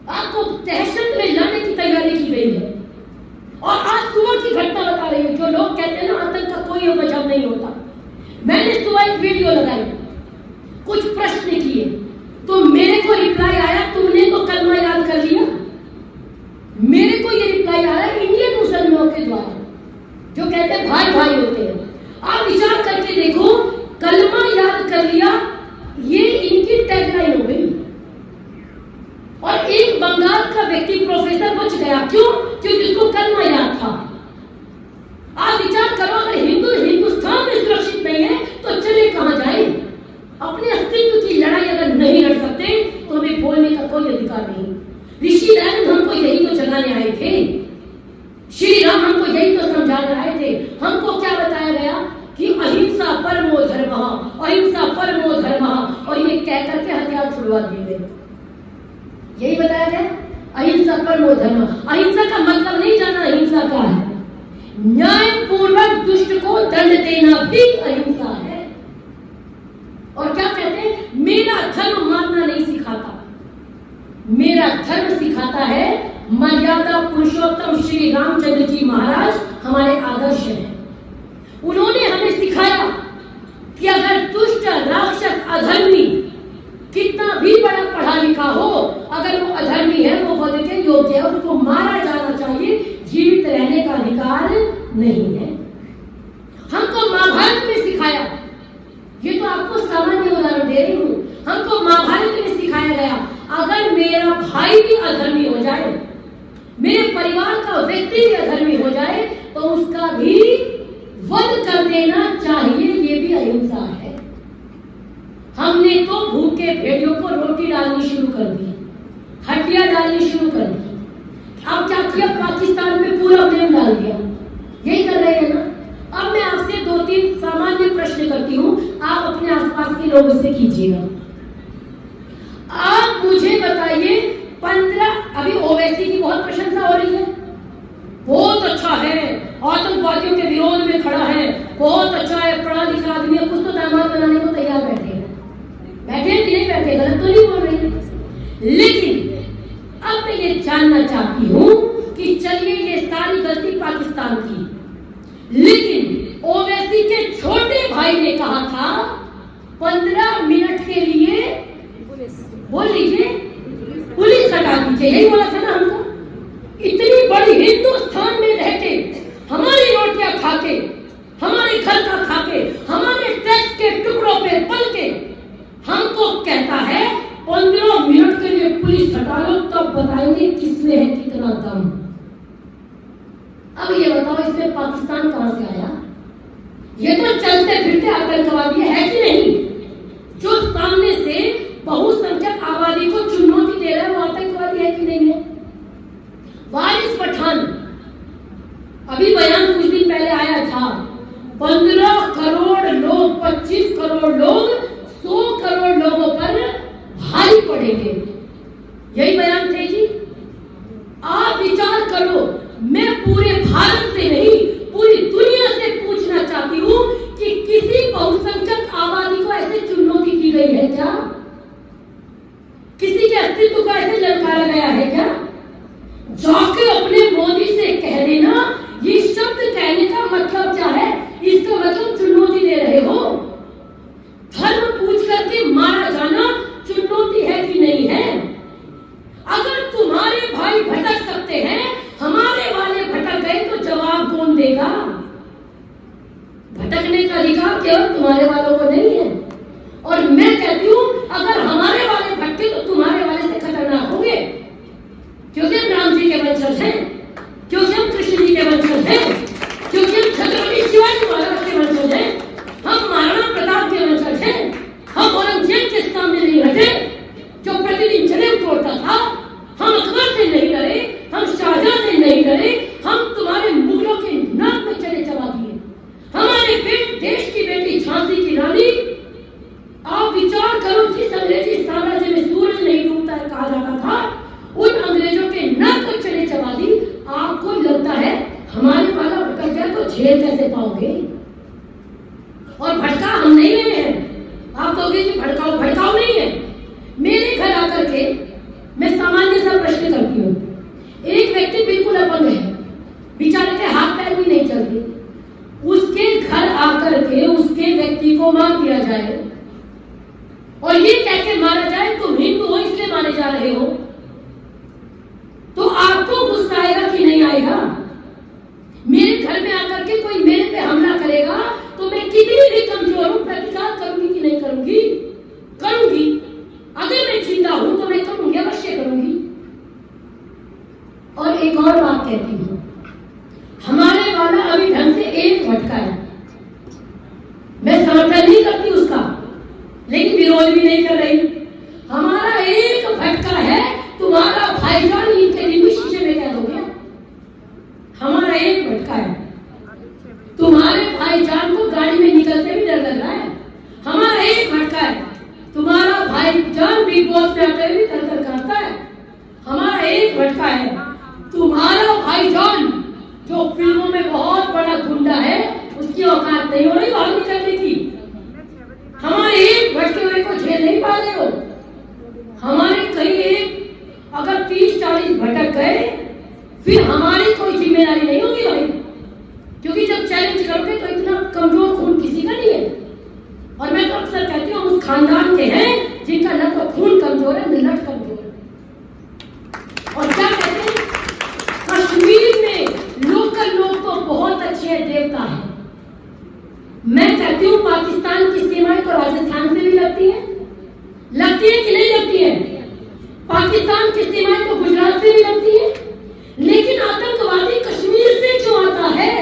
आपको दहशत में लाने की तैयारी की गई है। और आज सुबह की घटना बता रही हूं। जो लोग कहते हैं ना आतंक का कोई वजह नहीं होता, मैंने सुबह एक वीडियो लगाई, कुछ प्रश्न किए, तो मेरे को रिप्लाई आया तुमने तो कलमा याद कर लिया। मेरे को ये रिप्लाई आया इंडियन मुसलमानों के द्वारा, जो कहते हैं भाई भाई होते हैं। आप विचार करके देखो, कलमा याद कर लिया, ये इनकी टैगलाइन हो गई। और एक बंगाल का व्यक्ति प्रोफेसर बच गया, क्यों? क्योंकि उसको कलमा याद था। आप विचार करो, अगर हिंदुस्तान में सुरक्षित नहीं है तो चले कहां जाए? अपने अस्तित्व की लड़ाई अगर नहीं लड़ सकते तो हमें बोलने का कोई अधिकार नहीं। ऋषि दयानंद हमको यही तो जगाने आए थे, श्री राम हमको यही तो समझाने आए थे। हमको क्या बताया गया कि अहिंसा परमो धर्मः, अहिंसा परमो धर्मः, और ये कह करके हथियार छुड़वा दिए गए। यही बताया गया, अहिंसा परमो धर्मः। अहिंसा का मतलब नहीं जाना, अहिंसा का है न्यायपूर्वक दुष्ट को दंड देना भी अहिंसा है। और क्या कहते हैं? मेरा धर्म मारना नहीं सिखाता, मेरा धर्म सिखाता है मर्यादा। पुरुषोत्तम श्री रामचंद्र जी महाराज हमारे आदर्श हैं। उन्होंने हमें सिखाया कि अगर दुष्ट राक्षस अधर्मी कितना भी बड़ा पढ़ा लिखा हो, अगर वो अधर्मी है, वो वध के योग्य है, उसको मारा जाना चाहिए, जीवित रहने का अधिकार नहीं है। हमको महाभारत में सिखाया, ये तो आपको सामान्य उदाहरण दे रही हूं, हमको महाभारत में सिखाया गया अगर मेरा भाई भी अधर्मी हो जाए, मेरे परिवार का व्यक्ति भी अधर्मी हो जाए, तो उसका भी वध कर देना चाहिए, ये भी अहिंसा है। हमने तो भूखे भेड़ियों को रोटी डालनी शुरू कर दी, हड्डियां डालनी शुरू कर दी। अब क्या किया? पाकिस्तान में पूरा ब्लेम डाल दिया। यही कर रहे हैं ना। अब मैं आपसे 2-3 सामान्य प्रश्न करती हूं, आप अपने आसपास के लोगों से कीजिएगा। आप मुझे बताइए, 15 अभी ओवैसी की बहुत प्रशंसा हो रही है, बहुत अच्छा है, आतंकवादियों के विरोध में खड़ा है, बहुत अच्छा है, पढ़ा लिखा आदमी है, कुछ तो दामाद बनाने को तैयार बैठे हैं। बैठे कि नहीं बैठे? गलत तो नहीं बोल रही। लेकिन अब मैं ये जानना चाहती हूं कि चलिए ये सारी गलती पाकिस्तान की, लेकिन ओवैसी के छोटे भाई ने कहा था 15 मिनट के लिए बोल लीजिए पुलिस हटा दीजिए, यही बोला था ना हमको। इतनी बड़ी हिंदुस्तान में रहते, हमारी रोटियां खाके, हमारे घर का खाके, हमारे टैक्स के टुकड़ों पे पल के हमको कहता है 15 मिनट के लिए पुलिस हटा लो, तब बताएंगे किसमें है कितना दम। अब ये बताओ, इसमें पाकिस्तान कहां से आया? ये तो चलते फिरते आतंकवादी है कि नहीं? जो सामने से बहुसंख्यक आबादी को चुनौती दे रहा है, वो आतंकवादी है कि नहीं है? वारिस पठान, अभी बयान कुछ दिन पहले आया था, 15 करोड़ लोग, 25 करोड़ लोग 100 करोड़ लोगों पर भारी पड़ेंगे, यही बयान थे जी। आप विचार करो, मैं पूरे भारत से नहीं पूरी दुनिया से पूछना चाहती हूं कि किसी बहुसंख्यक आबादी को ऐसे चुनौती की गई है क्या? किसी के अस्तित्व को ऐसे ललकारा गया है क्या? जाके अपने मोदी से कह देना, ये शब्द कहने का मतलब क्या है? इसका मतलब चुनौती दे रहे हो। धर्म पूछ करके मारा जाना चुनौती है कि नहीं है? अगर तुम्हारे भाई भटक सकते हैं, हमारे वाले भटक गए, तो जवाब कौन देगा? भटकने का अधिकार केवल तुम्हारे वालों को नहीं है। और मैं कहती हूं, अगर हमारे वाले भटके तो तुम्हारे वाले से खतरनाक होंगे, क्योंकि हम राम जी के वंशज हैं, क्योंकि हम कृष्ण जी के वंशज हैं, क्योंकि हम छत्रपति शिवाजी महाराज के वंशज हैं, हम महाराणा प्रताप के वंशज हैं, हम औरंगजेब के सामने नहीं हटे जो प्रतिदिन जनेऊ तोड़ता था, हम अकबर से नहीं डरे, हम शाहजहां से नहीं डरे, हम तुम्हारे मुगलों के नाक में चले चबा दिए। हमारे देश की बेटी झांसी की रानी, आप विचार करो, जिस अंग्रेजी साम्राज्य में सूरज नहीं डूबता है कहा जाता था, उन अंग्रेजों के नाक को चले चबा दी। आपको लगता है हमारे वाला भटक जाए तो झेल कैसे पाओगे? और भटका हम नहीं रहे हैं। आप कहोगे कि भड़काऊ नहीं है। मेरे घर आकर के मैं सामान्य सा प्रश्न वाले हो, तो आपको गुस्सा आएगा कि नहीं आएगा? मेरे घर में आकर के कोई मेरे पे हमला करेगा तो मैं कितनी भी कमजोर हूं, प्रतिकार करूंगी कि नहीं करूंगी? करूंगी। अगर मैं जिंदा हूं तो मैं करूंगी, अवश्य करूंगी। और एक और बात कहती हूं, हमारे वाला अभी ढंग से एक भटका है, मैं समर्थन नहीं करती उसका, लेकिन विरोध भी नहीं कर रही। हमारा एक भटका है, तुम्हारा भाईजान इनके लिए शीशे में कैद हो गया। हमारा एक भटका है, तुम्हारे भाईजान को गाड़ी में निकलते भी डर लग रहा है। हमारा एक भटका है, तुम्हारा भाईजान बिग बॉस में आते हुए कर करता है। हमारा एक भटका है, तुम्हारा भाईजान जो फिल्मों में बहुत बड़ा गुंडा है, उसकी औकात नहीं हो रही बाहर निकलने की। हमारे एक भटके हुए को झेल नहीं पा रहे हो। हमारे कई एक अगर 30-40 भटक गए, फिर हमारी कोई जिम्मेदारी नहीं होगी भाई, क्योंकि जब चैलेंज करोगे तो इतना कमजोर खून किसी का नहीं है। और मैं तो अक्सर कहती हूँ उस खानदान के हैं जिनका न तो खून कमजोर है, न लट कमजोर है। और क्या कहते हैं, कश्मीर में लोकल लोग तो बहुत अच्छे देवता है। मैं कहती हूँ पाकिस्तान की सीमाएं तो राजस्थान से भी लगती है कि नहीं लगती है? पाकिस्तान की सीमाएं तो गुजरात से भी लगती है, लेकिन आतंकवादी कश्मीर से क्यों आता है?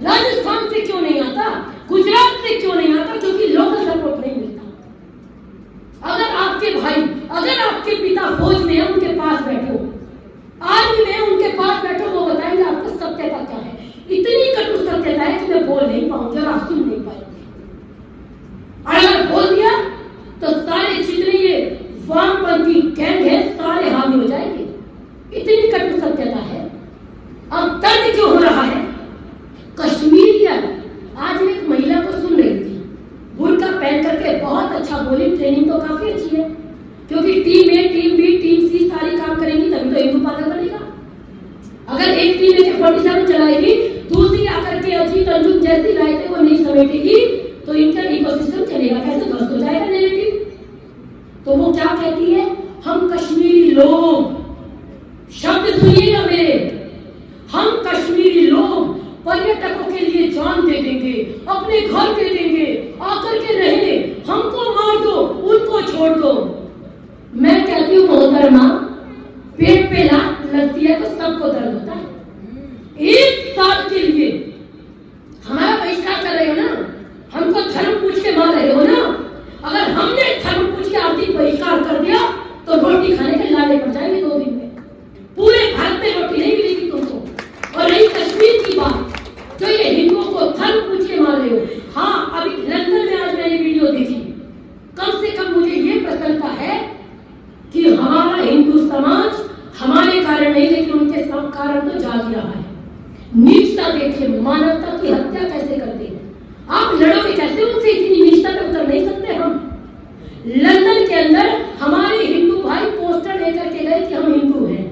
राजस्थान से क्यों नहीं आता? गुजरात से क्यों नहीं आता? क्योंकि लोकल सपोर्ट नहीं मिलता। अगर आपके भाई, अगर आपके पिता फौज में है, उनके पास बैठो, आर्मी में उनके पास बैठो, वो बताएंगे आपको सत्यता क्या है। इतनी कटु सत्यता है कि मैं बोल नहीं पाऊंगी और आप सुन नहीं पाएंगे। अगर बोल दिया तो सारे जितने ये वामपंथी गैंग है सारे हावी हो जाएंगे। इतनी कटु सत्यता है। अब दर्द क्यों हो रहा है? कश्मीरियन, आज मैं एक महिला को सुन रही थी, बुर्का पहन करके बहुत अच्छा बोली, ट्रेनिंग तो काफी अच्छी है, क्योंकि टीम ए, टीम बी, टीम सी सारी काम करेंगी तभी तो हिंदू पागल बनेगा। अगर एक टीम AK-47 चलाएगी, दूसरी आकर के अजीत अंजुम जैसी रायतें वो नहीं समेटेगी, तो इनका इकोसिस्टम चलेगा कैसे? ध्वस्त हो जाएगा नेगेटिव। तो वो क्या कहती है, हम कश्मीरी लोग, शब्द सुनिएगा मेरे, हम कश्मीरी लोग पर्यटकों के लिए जान दे देंगे, अपने घर दे देंगे, आकर के रहे, हमको मार दो, उनको छोड़ दो। मैं कहती हूँ मोहतरमा, पेट पे लात लगती है तो सबको दर्द होता है। एक साल के लिए हमारा बहिष्कार कर रहे हो ना, हमको धर्म पूछ के मार रहे हो ना। अगर हमने धर्म पूछ के आर्थिक बहिष्कार कर दिया तो रोटी खाने के लाले पड़ जाएंगे 2 दिन में। पूरे भारत में रोटी नहीं मिलेगी तुमको। और रही कश्मीर की बात, जो ये हिंदुओं को धर्म पूछ के मार रहे हो, हाँ अभी लंदन में आज मैंने वीडियो देखी, कम से कम मुझे ये प्रसन्नता है कि हमारा हिंदू समाज हमारे कारण नहीं, लेकिन उनके सब कारण तो जाग रहा है। नीचता देखिए, मानवता की हत्या कैसे करते हैं। आप लड़ोगे कैसे उनसे? इतनी नीचता पे उतर नहीं सकते हम। लंदन के अंदर हमारे हिंदू भाई पोस्टर लेकर के गए कि हम हिंदू हैं।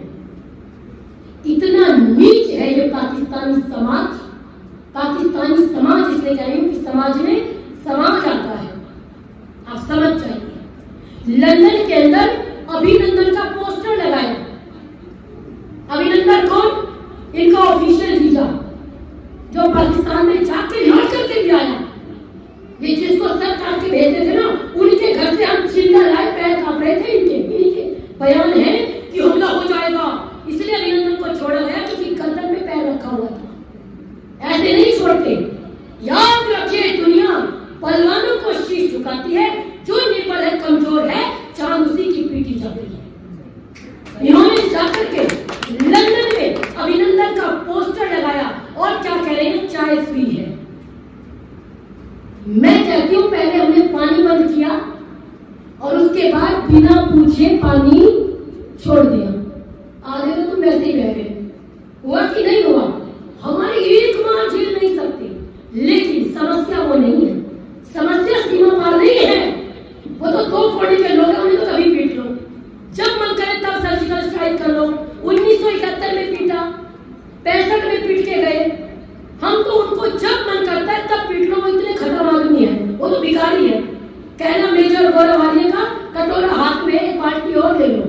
इतना नीच है ये पाकिस्तानी समाज। पाकिस्तानी समाज इसलिए कह रही हूं कि समाज में समाज आता है, आप समझ जाइए। लंदन के अंदर अभिनंदन का पोस्टर लगाया। अभिनंदन कौन? इनका ऑफिशियल वीजा, जो पाकिस्तान में जाके लड़ करके भी आया। ये जिसको सर काट के भेजते थे ना, उनके घर से हम चिल्ला लाए, पैर कांप रहे थे। इनके बयान है कि हमला हो जाएगा, इसलिए अभिनंदन को छोड़ा गया क्योंकि गर्दन में पैर रखा हुआ था। ऐसे नहीं छोड़ते। याद रखिए, दुनिया पहलवानों को शीश झुकाती है, जो निर्बल है, कमजोर है, चांद उसी की पीटी जाती है। इन्होंने जाकर के लंदन में अभिनंदन का पोस्टर लगाया और क्या कह रहे हैं, चाय फ्री है। मैं कहती हूं पहले हमने पानी बंद किया और उसके बाद बिना पूछे पानी छोड़ दिया। आधे तो तुम वैसे ही रह गए। हुआ कि नहीं हुआ? हमारी एक मां झेल नहीं सकती, लेकिन समस्या वो नहीं है। समस्या सीमा पार नहीं है। वो तो 2 कोड़े के लोग हैं, उन्हें तो कभी पीट लो, जब मन करे तब सर्जिकल स्ट्राइक कर लो। 1971 में पीटा, 65 में पीट के गए। हम तो उनको जब मन करता है तब पीट लो। वो इतने खत्म आदमी है, वो तो भिखारी है। कहना मेजर गौरव आर्य का कटोरा हाथ में, एक बाल्टी और ले लो।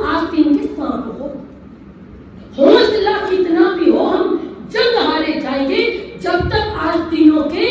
आस्तीन के सांप हो। हौसला कितना भी हो, हम जंग हारे जाएंगे जब तक आस्तीनों के